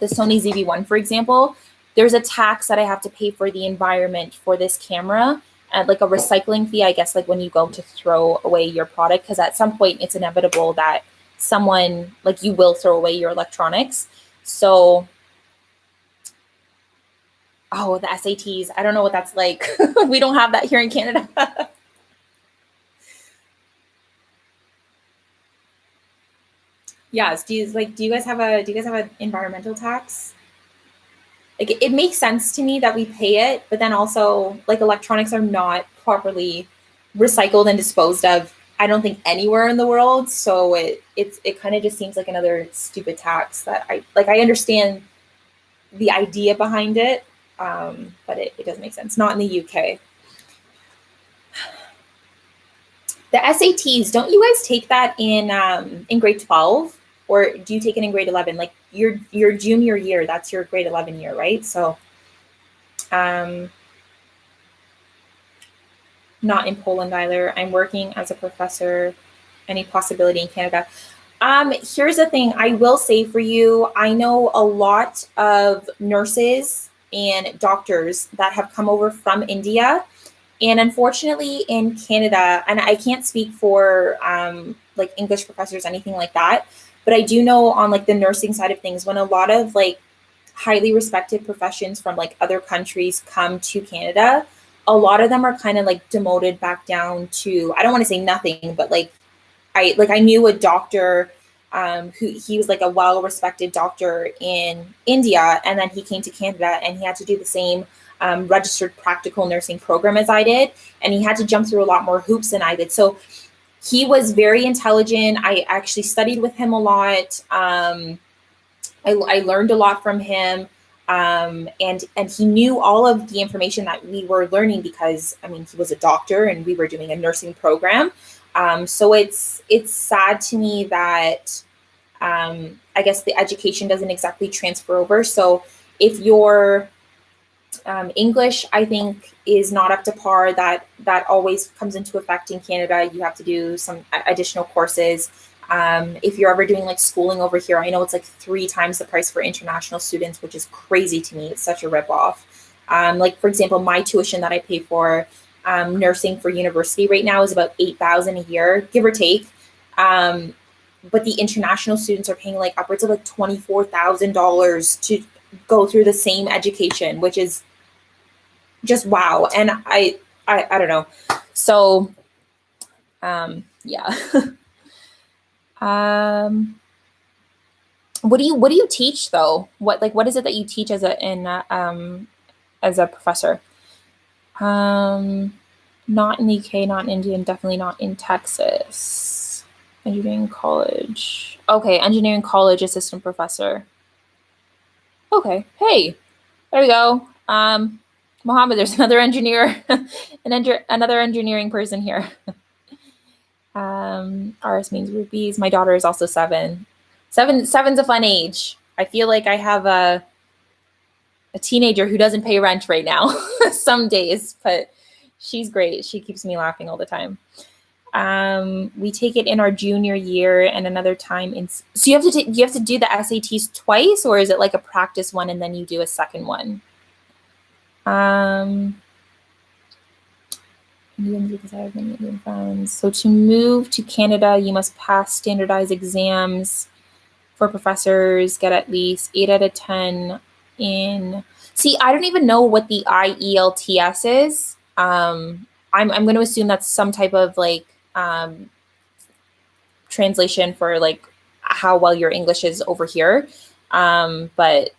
Sony ZV-1, for example, there's a tax that I have to pay for the environment for this camera, and like a recycling fee, I guess, like when you go to throw away your product, because at some point it's inevitable that someone, like you will throw away your electronics. So, oh, the SATs, I don't know what that's like. We don't have that here in Canada. Yes. Do you guys have an environmental tax? Like it makes sense to me that we pay it, but then also like electronics are not properly recycled and disposed of, I don't think, anywhere in the world. So it kind of just seems like another stupid tax that I understand the idea behind it, but it doesn't make sense. Not in the UK. The SATs, don't you guys take that in grade 12? Or do you take it in grade 11? Like your junior year, that's your grade 11 year, right? So not in Poland either. I'm working as a professor. Any possibility in Canada? Here's the thing I will say for you. I know a lot of nurses and doctors that have come over from India. And unfortunately in Canada, and I can't speak for like English professors, anything like that, but I do know on like the nursing side of things, when a lot of like highly respected professions from like other countries come to Canada, a lot of them are kind of like demoted back down to, I don't want to say nothing, but like I knew a doctor who he was like a well-respected doctor in India, and then he came to Canada and he had to do the same registered practical nursing program as I did, and he had to jump through a lot more hoops than I did. So he was very intelligent. I actually studied with him a lot. I learned a lot from him. And he knew all of the information that we were learning because, I mean, he was a doctor and we were doing a nursing program. So it's sad to me that I guess the education doesn't exactly transfer over. So if your English, I think, is not up to par, that always comes into effect in Canada. You have to do some additional courses. If you're ever doing like schooling over here, I know it's like 3 times the price for international students, which is crazy to me. It's such a ripoff. Like, for example, my tuition that I pay for nursing for university right now is about $8,000 a year, give or take. But the international students are paying like upwards of like $24,000 to go through the same education, which is just wow. And I don't know. So, yeah. What do you teach though? What is it that you teach as a professor? Not in the UK, not in India, and definitely not in Texas. Engineering college. Okay, engineering college assistant professor. Okay, hey, there we go. Mohammed, there's another engineer, another engineering person here. RS means rupees. My daughter is also 7. Seven's a fun age. I feel like I have a teenager who doesn't pay rent right now some days, but she's great. She keeps me laughing all the time. We take it in our junior year and another time in. So you have to do the SATs twice, or is it like a practice one and then you do a second one? Indians, because I have many Indian friends. So to move to Canada, you must pass standardized exams for professors, get at least 8 out of 10 in. See, I don't even know what the IELTS is. I'm going to assume that's some type of like translation for like how well your English is over here. But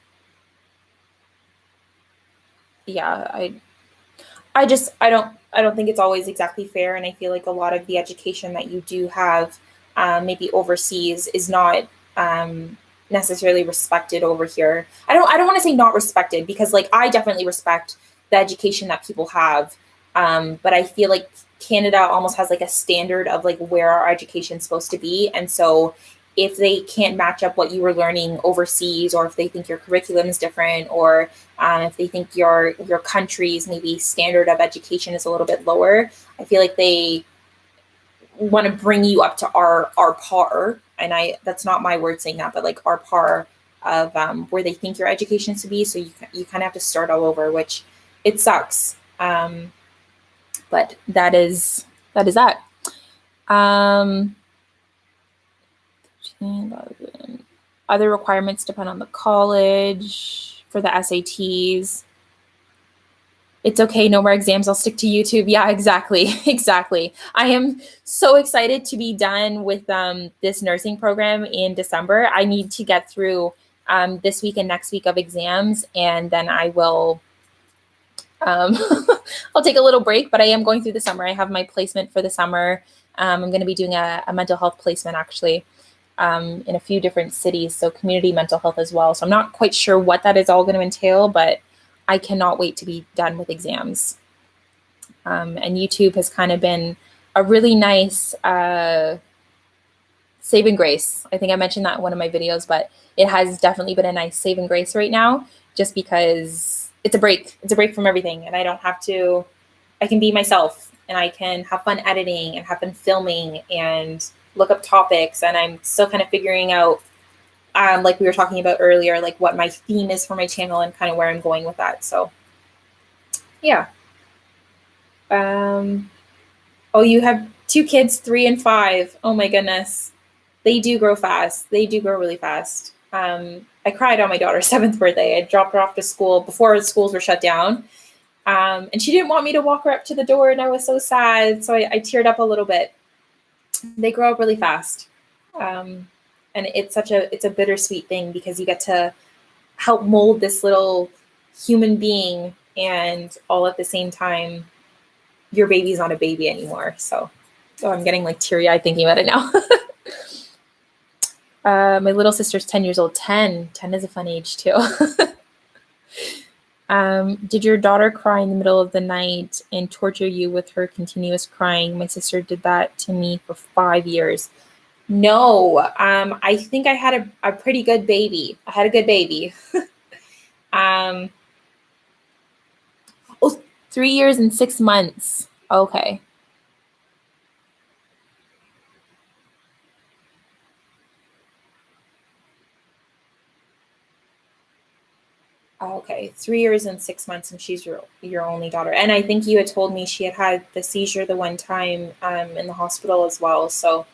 yeah, I don't think it's always exactly fair, and I feel like a lot of the education that you do have maybe overseas is not necessarily respected over here. I don't want to say not respected, because like I definitely respect the education that people have, but I feel like Canada almost has like a standard of like where our education's supposed to be, and so if they can't match up what you were learning overseas, or if they think your curriculum is different, or if they think your country's maybe standard of education is a little bit lower, I feel like they want to bring you up to our par. And that's not my word saying that, but like our par of where they think your education is to be. So you kind of have to start all over, which it sucks. But that is that. Other requirements depend on the college. For the SATs, it's okay, no more exams, I'll stick to YouTube. Yeah, exactly. Exactly. I am so excited to be done with this nursing program in December. I need to get through this week and next week of exams, and then I will I'll take a little break, but I am going through the summer. I have my placement for the summer. I'm going to be doing a mental health placement, actually, in a few different cities, so community mental health as well. So I'm not quite sure what that is all going to entail, but I cannot wait to be done with exams. And YouTube has kind of been a really nice saving grace. I think I mentioned that in one of my videos, but it has definitely been a nice saving grace right now, just because it's a break. It's a break from everything, and I don't have to, I can be myself, and I can have fun editing and have fun filming and look up topics. And I'm still kind of figuring out, like we were talking about earlier, like what my theme is for my channel and kind of where I'm going with that. So yeah. Oh, you have 2 kids, 3 and 5. Oh my goodness. They do grow fast. They do grow really fast. I cried on my daughter's 7th birthday. I dropped her off to school before the schools were shut down. And she didn't want me to walk her up to the door, and I was so sad. So I teared up a little bit. They grow up really fast. And it's a bittersweet thing because you get to help mold this little human being, and all at the same time, your baby's not a baby anymore. So I'm getting like teary-eyed thinking about it now. My little sister's 10 years old. 10 is a fun age too. Did your daughter cry in the middle of the night and torture you with her continuous crying? My sister did that to me for 5 years. No, I think I had a pretty good baby. I had a good baby. 3 years and 6 months. Okay. Okay, 3 years and 6 months, and she's your only daughter. And I think you had told me she had the seizure the one time in the hospital as well. So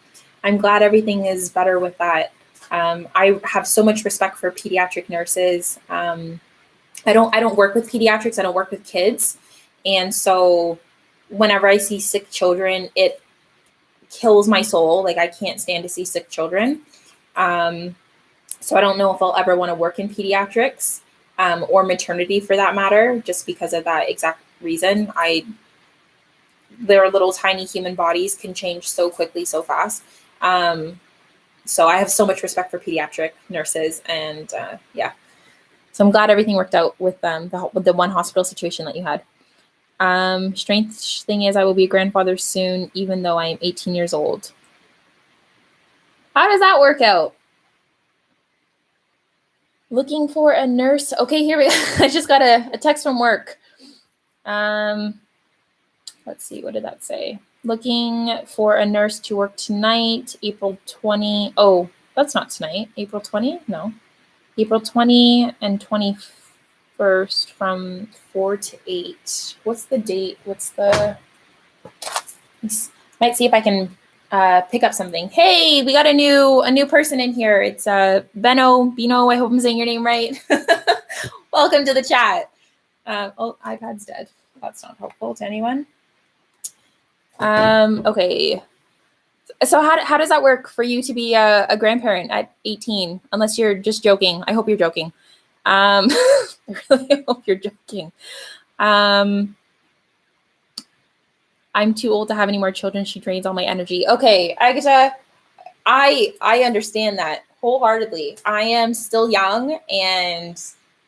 I'm glad everything is better with that. I have so much respect for pediatric nurses. I don't work with pediatrics. I don't work with kids, and so whenever I see sick children, it kills my soul. Like, I can't stand to see sick children. So I don't know if I'll ever want to work in pediatrics. Or maternity for that matter, just because of that exact reason. Their little tiny human bodies can change so quickly, so fast. So I have so much respect for pediatric nurses, and yeah. So I'm glad everything worked out with the one hospital situation that you had. Strange thing is, I will be a grandfather soon, even though I am 18 years old. How does that work out? Looking for a nurse. Okay, here we go. I just got a text from work. Let's see, what did that say? Looking for a nurse to work tonight, April 20. Oh, that's not tonight. April 20? No. April 20 and 21st from 4 to 8. What's the date? Might see if I can pick up something. Hey, we got a new person in here. It's Beno. I hope I'm saying your name right. Welcome to the chat. Oh, iPad's dead. That's not helpful to anyone. Okay. So how does that work for you to be a grandparent at 18? Unless you're just joking. I hope you're joking. I really hope you're joking. I'm too old to have any more children. She drains all my energy. Okay, Agatha, I understand that wholeheartedly. I am still young, and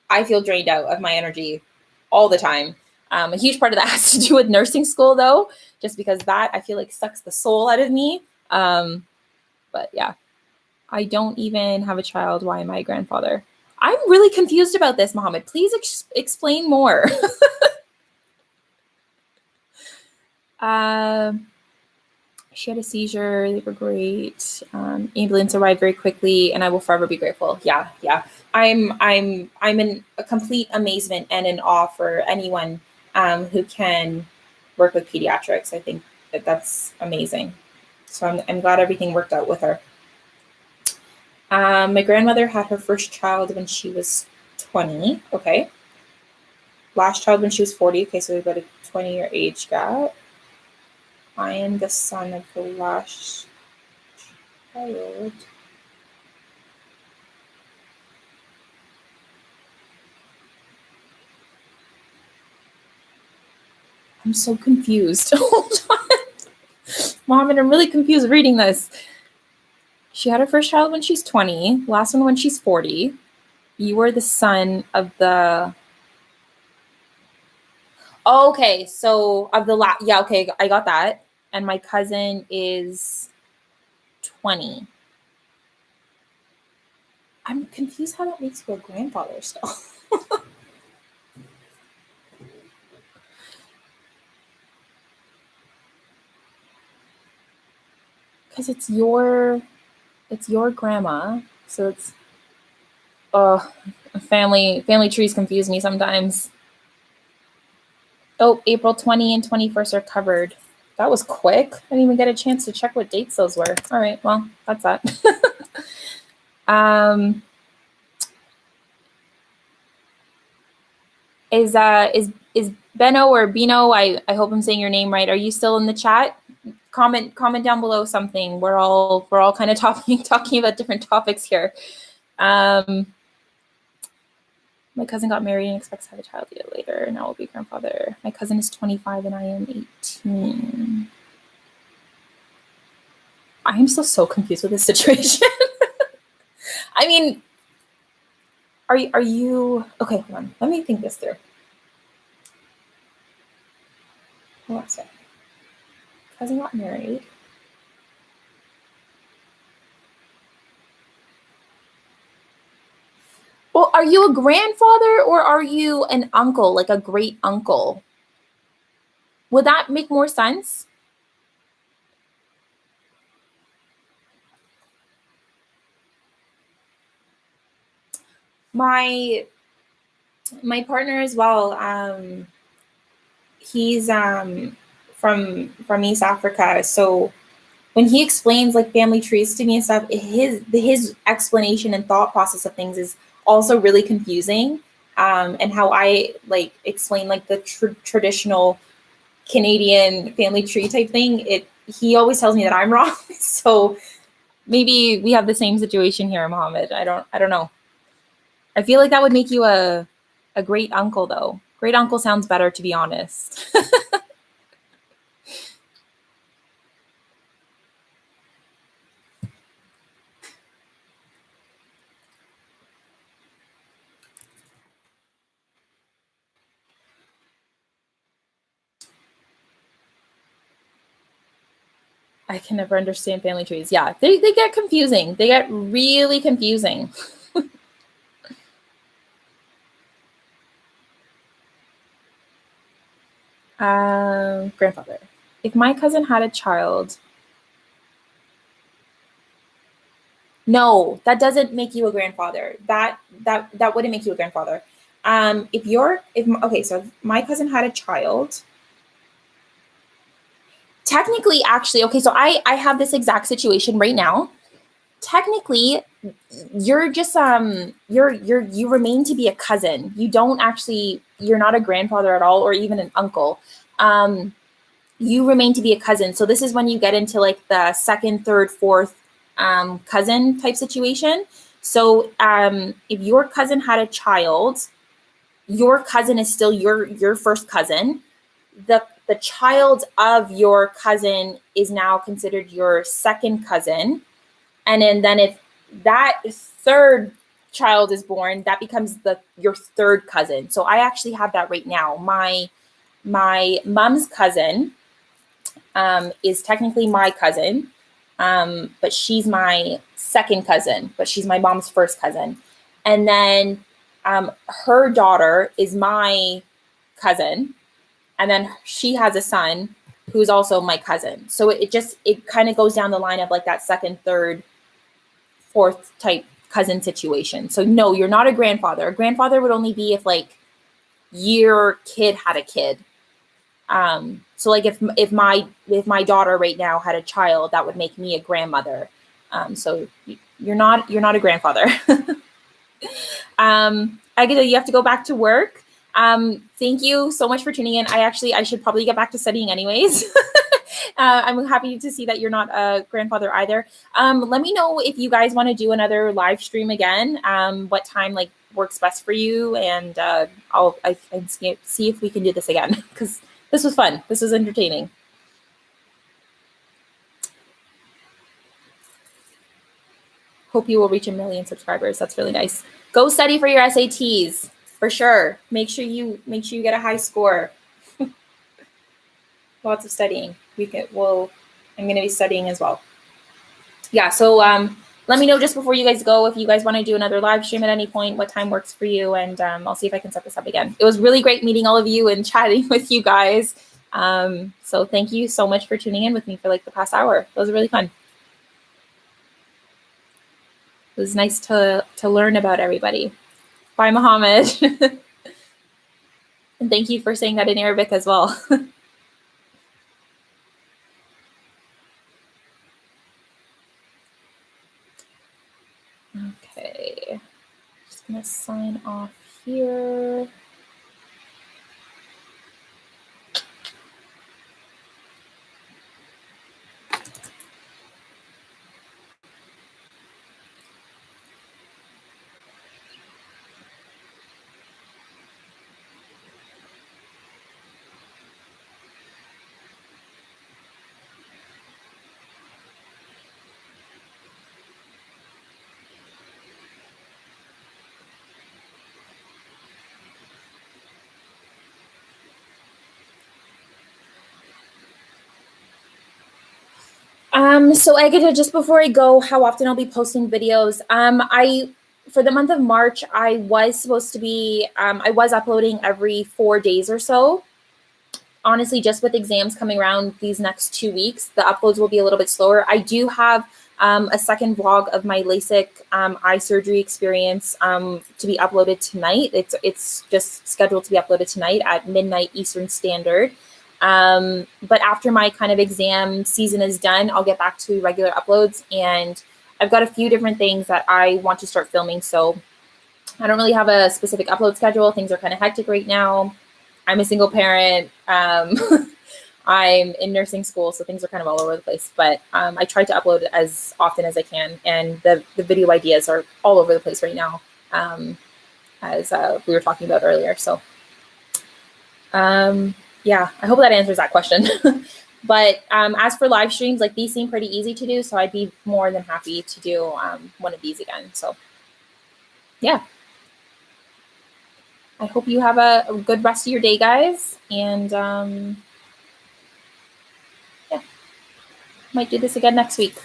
I feel drained out of my energy all the time. A huge part of that has to do with nursing school, though, just because that, I feel like, sucks the soul out of me. But yeah, I don't even have a child. Why am I a grandfather? I'm really confused about this, Mohammed. Please explain more. She had a seizure. They were great. Ambulance arrived very quickly, and I will forever be grateful. Yeah. I'm in a complete amazement and in awe for anyone who can work with pediatrics. I think that's amazing. So I'm glad everything worked out with her. My grandmother had her first child when she was 20. Okay. Last child when she was 40. Okay, so we've got a 20-year age gap. I am the son of the last child. I'm so confused. Hold on. Mohammed, I'm really confused reading this. She had her first child when she's 20, last one when she's 40. You were the son of the... Okay, so of the yeah, okay, I got that. And my cousin is 20. I'm confused how that makes you a grandfather still. Because it's your grandma, so it's family trees confuse me sometimes. Oh, April 20 and 21st are covered. That was quick. I didn't even get a chance to check what dates those were. All right, well, that's that. Is Benno or Bino? I hope I'm saying your name right. Are you still in the chat? Comment down below something. We're all kind of talking about different topics here. My cousin got married and expects to have a child a year later, and I will be grandfather. My cousin is 25 and I am 18. I am still so confused with this situation. I mean, are you okay? Hold on, let me think this through. Hold on a second. Cousin got married. Well, are you a grandfather or are you an uncle, like a great uncle? Would that make more sense? My partner as well. He's from East Africa, so when he explains like family trees to me and stuff, his explanation and thought process of things is also really confusing. And how I like explain like the traditional Canadian family tree type thing, he always tells me that I'm wrong. So maybe we have the same situation here, Mohammed. I don't know. I feel like that would make you a great uncle though. Great uncle sounds better, to be honest. I can never understand family trees. Yeah, they get confusing. They get really confusing. Grandfather. If my cousin had a child, no, that doesn't make you a grandfather. That wouldn't make you a grandfather. So if my cousin had a child, technically, actually, okay, so I have this exact situation right now. Technically, you're just you remain to be a cousin. You're not a grandfather at all, or even an uncle. You remain to be a cousin. So this is when you get into like the second, third, fourth cousin type situation. So if your cousin had a child, your cousin is still your first cousin. The child of your cousin is now considered your second cousin. And then if that third child is born, that becomes your third cousin. So I actually have that right now. My mom's cousin is technically my cousin, but she's my second cousin, but she's my mom's first cousin. And then her daughter is my cousin, and then she has a son who's also my cousin. So it kind of goes down the line of like that second, third, fourth type cousin situation. So no, you're not a grandfather. A grandfather would only be if like your kid had a kid. So like if my daughter right now had a child, that would make me a grandmother. So you're not a grandfather. Agatha, you have to go back to work. Thank you so much for tuning in. I should probably get back to studying anyways. I'm happy to see that you're not a grandfather either. Let me know if you guys want to do another live stream again. What time like works best for you, and I can see if we can do this again, because this was fun. This was entertaining. Hope you will reach 1 million subscribers. That's really nice. Go study for your SATs for sure. Make sure you get a high score. Lots of studying. I'm going to be studying as well. Yeah. So let me know just before you guys go if you guys want to do another live stream at any point, what time works for you, and I'll see if I can set this up again. It was really great meeting all of you and chatting with you guys. So thank you so much for tuning in with me for like the past hour. It was really fun. It was nice to learn about everybody. Bye, Mohammed. And thank you for saying that in Arabic as well. Okay. Just going to sign off here. So I get just before I go, how often I'll be posting videos. For the month of March, I was supposed to be, I was uploading every 4 days or so. Honestly, just with exams coming around these next 2 weeks, the uploads will be a little bit slower. I do have a second vlog of my LASIK eye surgery experience to be uploaded tonight. It's just scheduled to be uploaded tonight at midnight Eastern Standard. But after my kind of exam season is done, I'll get back to regular uploads, and I've got a few different things that I want to start filming. So I don't really have a specific upload schedule. Things are kind of hectic right now. I'm a single parent. I'm in nursing school, so things are kind of all over the place. But I try to upload as often as I can, and the video ideas are all over the place right now, as we were talking about earlier. So yeah, I hope that answers that question. But as for live streams, like these seem pretty easy to do, so I'd be more than happy to do one of these again. So yeah. I hope you have a good rest of your day, guys. And yeah, might do this again next week.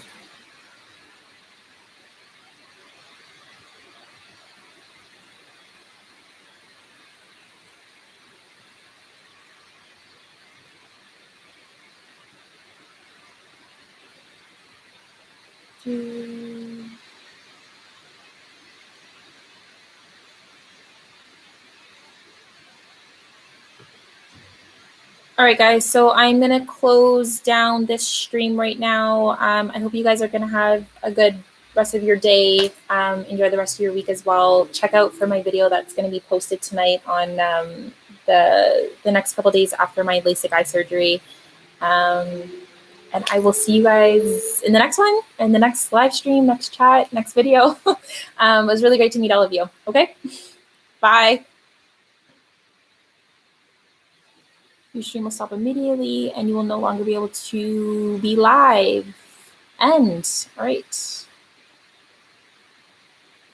All right, guys, so I'm going to close down this stream right now. I hope you guys are going to have a good rest of your day. Enjoy the rest of your week as well. Check out for my video that's going to be posted tonight on the next couple days after my LASIK eye surgery. And I will see you guys in the next one, in the next live stream, next chat, next video. It was really great to meet all of you. Okay, bye. Your stream will stop immediately and you will no longer be able to be live. End. All right.